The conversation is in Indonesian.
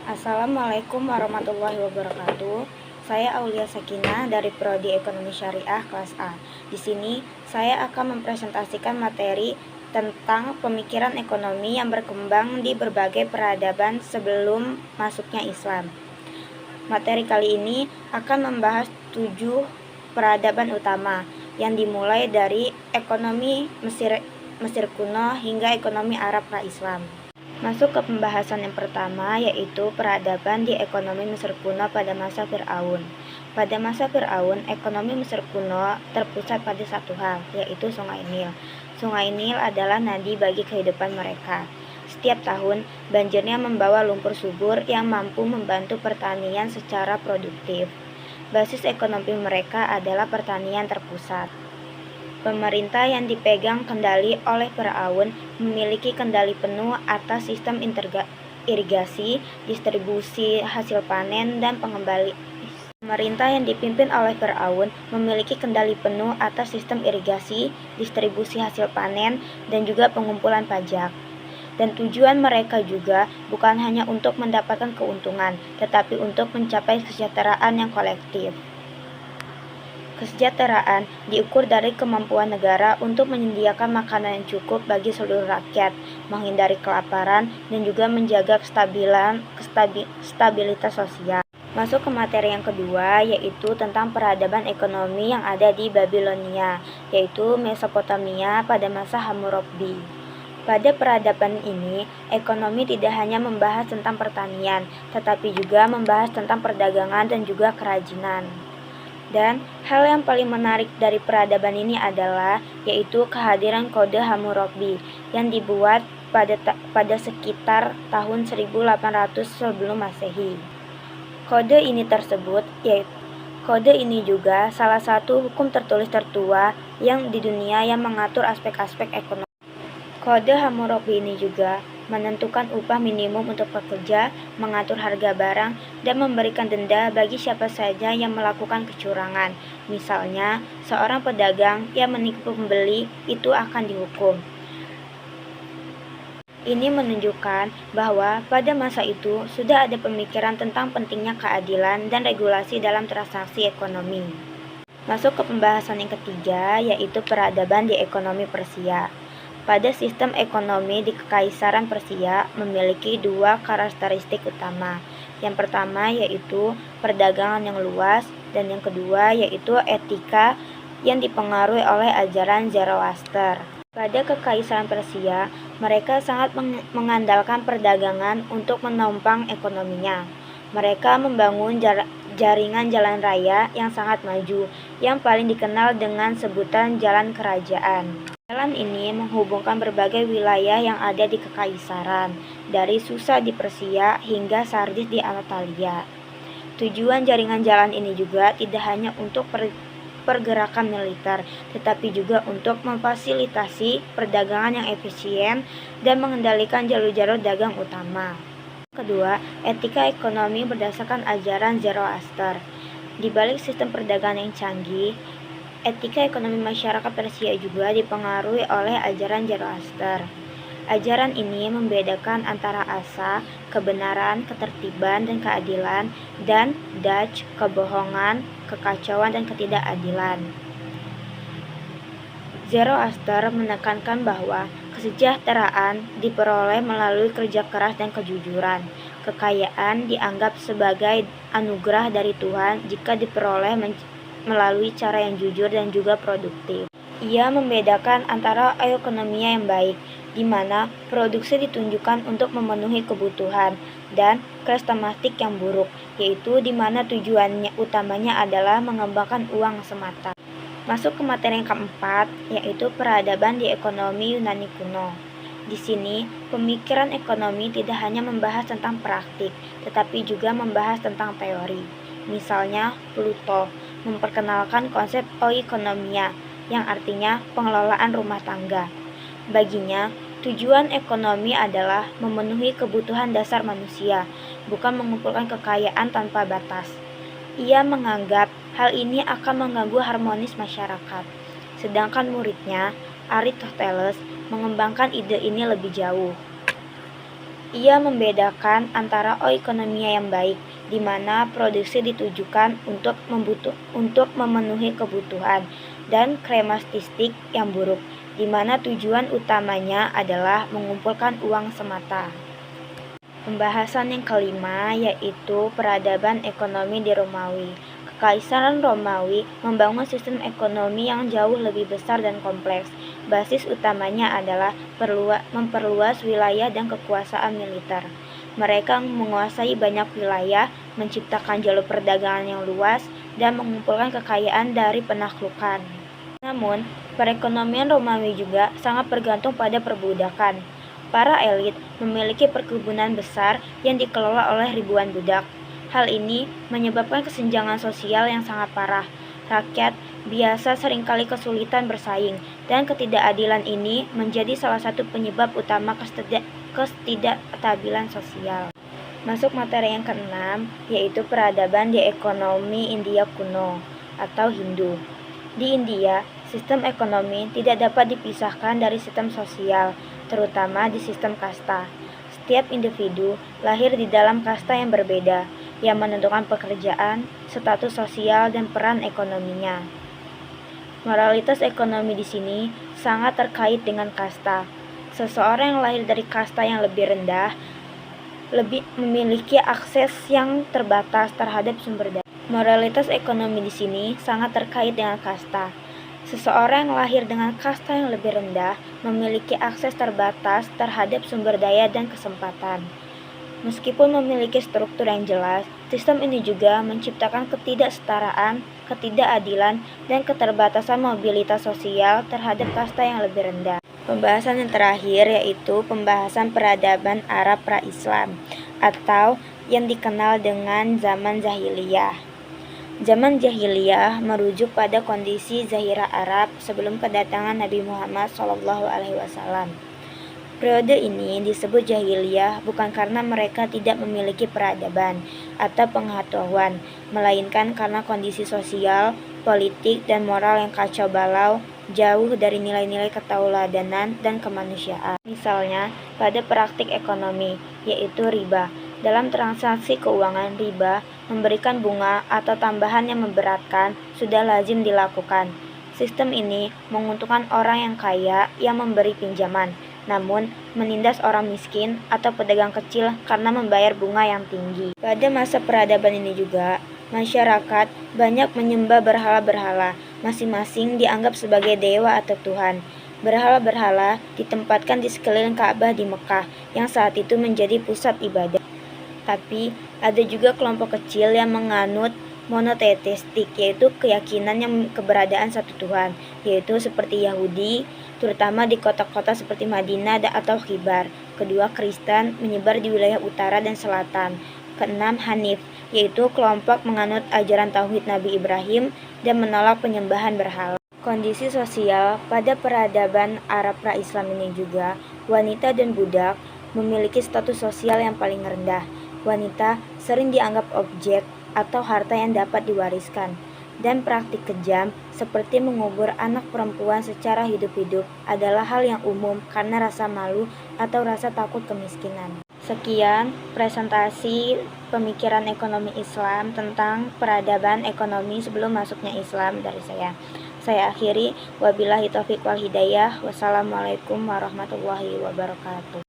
Assalamualaikum warahmatullahi wabarakatuh. Saya Aulia Sakinah dari Prodi Ekonomi Syariah kelas A. Di sini saya akan mempresentasikan materi tentang pemikiran ekonomi yang berkembang di berbagai peradaban sebelum masuknya Islam. Materi kali ini akan membahas 7 peradaban utama yang dimulai dari ekonomi Mesir kuno hingga ekonomi Arab pra-Islam. Masuk ke pembahasan yang pertama, yaitu peradaban di ekonomi Mesir kuno pada masa Fir'aun. Pada masa Fir'aun, ekonomi Mesir kuno terpusat pada satu hal, yaitu Sungai Nil. Sungai Nil adalah nadi bagi kehidupan mereka. Setiap tahun, banjirnya membawa lumpur subur yang mampu membantu pertanian secara produktif. Basis ekonomi mereka adalah pertanian terpusat. Pemerintah yang dipegang kendali oleh Firaun memiliki kendali penuh atas sistem irigasi, distribusi hasil panen, dan pengembalian. Pemerintah yang dipimpin oleh Firaun memiliki kendali penuh atas sistem irigasi, distribusi hasil panen, dan juga pengumpulan pajak. Dan tujuan mereka juga bukan hanya untuk mendapatkan keuntungan, tetapi untuk mencapai kesejahteraan yang kolektif. Kesejahteraan diukur dari kemampuan negara untuk menyediakan makanan yang cukup bagi seluruh rakyat, menghindari kelaparan, dan juga menjaga stabilitas sosial. Masuk ke materi yang kedua, yaitu tentang peradaban ekonomi yang ada di Babilonia, yaitu Mesopotamia pada masa Hammurabi. Pada peradaban ini, ekonomi tidak hanya membahas tentang pertanian, tetapi juga membahas tentang perdagangan dan juga kerajinan. Dan hal yang paling menarik dari peradaban ini adalah yaitu kehadiran kode Hammurabi yang dibuat pada sekitar tahun 1800 sebelum Masehi. Kode ini juga salah satu hukum tertulis tertua yang di dunia yang mengatur aspek-aspek ekonomi. Kode Hammurabi ini juga menentukan upah minimum untuk pekerja, mengatur harga barang, dan memberikan denda bagi siapa saja yang melakukan kecurangan. Misalnya, seorang pedagang yang menipu pembeli itu akan dihukum. Ini menunjukkan bahwa pada masa itu sudah ada pemikiran tentang pentingnya keadilan dan regulasi dalam transaksi ekonomi. Masuk ke pembahasan yang ketiga, yaitu peradaban di ekonomi Persia. Pada sistem ekonomi di Kekaisaran Persia memiliki dua karakteristik utama. Yang pertama yaitu perdagangan yang luas, dan yang kedua yaitu etika yang dipengaruhi oleh ajaran Zoroaster. Pada Kekaisaran Persia, mereka sangat mengandalkan perdagangan untuk menopang ekonominya. Mereka membangun jaringan jalan raya yang sangat maju, yang paling dikenal dengan sebutan Jalan Kerajaan. Jalan ini menghubungkan berbagai wilayah yang ada di Kekaisaran, dari Susa di Persia hingga Sardis di Anatolia. Tujuan jaringan jalan ini juga tidak hanya untuk pergerakan militer, tetapi juga untuk memfasilitasi perdagangan yang efisien dan mengendalikan jalur-jalur dagang utama. Kedua, etika ekonomi berdasarkan ajaran Zoroaster. Di balik sistem perdagangan yang canggih, etika ekonomi masyarakat Persia juga dipengaruhi oleh ajaran Zoroaster. Ajaran ini membedakan antara asa, kebenaran, ketertiban, dan keadilan, dan daj, kebohongan, kekacauan, dan ketidakadilan. Zoroaster menekankan bahwa kesejahteraan diperoleh melalui kerja keras dan kejujuran. Kekayaan dianggap sebagai anugerah dari Tuhan jika diperoleh melalui cara yang jujur dan juga produktif. Ia membedakan antara ekonomi yang baik, di mana produksi ditunjukkan untuk memenuhi kebutuhan, dan krestamatik yang buruk, yaitu di mana tujuannya utamanya adalah mengembangkan uang semata. Masuk ke materi yang keempat, yaitu peradaban di ekonomi Yunani kuno. Di sini, pemikiran ekonomi tidak hanya membahas tentang praktik, tetapi juga membahas tentang teori. Misalnya, Pluto memperkenalkan konsep oikonomia, yang artinya pengelolaan rumah tangga. Baginya, tujuan ekonomi adalah memenuhi kebutuhan dasar manusia, bukan mengumpulkan kekayaan tanpa batas. Ia menganggap hal ini akan mengganggu harmonis masyarakat. Sedangkan muridnya, Aristoteles, mengembangkan ide ini lebih jauh. Ia membedakan antara oikonomia yang baik, di mana produksi ditujukan untuk memenuhi kebutuhan, dan krematistik yang buruk, di mana tujuan utamanya adalah mengumpulkan uang semata. Pembahasan yang kelima yaitu peradaban ekonomi di Romawi. Kekaisaran Romawi membangun sistem ekonomi yang jauh lebih besar dan kompleks. Basis utamanya adalah memperluas wilayah dan kekuasaan militer. Mereka menguasai banyak wilayah, menciptakan jalur perdagangan yang luas, dan mengumpulkan kekayaan dari penaklukan. Namun, perekonomian Romawi juga sangat bergantung pada perbudakan. Para elit memiliki perkebunan besar yang dikelola oleh ribuan budak. Hal ini menyebabkan kesenjangan sosial yang sangat parah. Rakyat biasa seringkali kesulitan bersaing, dan ketidakadilan ini menjadi salah satu penyebab utama ketidakstabilan sosial. Masuk materi yang keenam, yaitu peradaban di ekonomi India kuno atau Hindu. Di India, sistem ekonomi tidak dapat dipisahkan dari sistem sosial, terutama di sistem kasta. Setiap individu lahir di dalam kasta yang berbeda, yang menentukan pekerjaan, status sosial, dan peran ekonominya. Moralitas ekonomi di sini sangat terkait dengan kasta. Seseorang yang lahir dari kasta yang lebih rendah lebih memiliki akses yang terbatas terhadap sumber daya. Moralitas ekonomi di sini sangat terkait dengan kasta. Seseorang yang lahir dengan kasta yang lebih rendah memiliki akses terbatas terhadap sumber daya dan kesempatan. Meskipun memiliki struktur yang jelas, sistem ini juga menciptakan ketidaksetaraan, ketidakadilan, dan keterbatasan mobilitas sosial terhadap kasta yang lebih rendah. Pembahasan yang terakhir yaitu pembahasan peradaban Arab pra-Islam atau yang dikenal dengan zaman Jahiliyah. Zaman Jahiliyah merujuk pada kondisi zahirah Arab sebelum kedatangan Nabi Muhammad SAW. Periode ini disebut Jahiliyah bukan karena mereka tidak memiliki peradaban atau pengetahuan, melainkan karena kondisi sosial, politik, dan moral yang kacau balau, jauh dari nilai-nilai ketauladanan dan kemanusiaan. Misalnya, pada praktik ekonomi, yaitu riba. Dalam transaksi keuangan, riba memberikan bunga atau tambahan yang memberatkan sudah lazim dilakukan. Sistem ini menguntungkan orang yang kaya yang memberi pinjaman, namun menindas orang miskin atau pedagang kecil karena membayar bunga yang tinggi. Pada masa peradaban ini juga, masyarakat banyak menyembah berhala-berhala, masing-masing dianggap sebagai dewa atau Tuhan. Berhala-berhala ditempatkan di sekeliling Ka'bah di Mekah, yang saat itu menjadi pusat ibadah. Tapi ada juga kelompok kecil yang menganut monoteistik, yaitu keyakinan yang keberadaan satu Tuhan, yaitu seperti Yahudi, terutama di kota-kota seperti Madinah atau Khibar. Kedua, Kristen menyebar di wilayah utara dan selatan. Keenam, Hanif, yaitu kelompok menganut ajaran tauhid Nabi Ibrahim dan menolak penyembahan berhala. Kondisi sosial pada peradaban Arab pra-Islam ini juga, wanita dan budak memiliki status sosial yang paling rendah. Wanita sering dianggap objek atau harta yang dapat diwariskan, dan praktik kejam seperti mengubur anak perempuan secara hidup-hidup adalah hal yang umum karena rasa malu atau rasa takut kemiskinan. Sekian presentasi pemikiran ekonomi Islam tentang peradaban ekonomi sebelum masuknya Islam dari saya. Saya akhiri, wabillahi taufiq wal hidayah. Wassalamualaikum warahmatullahi wabarakatuh.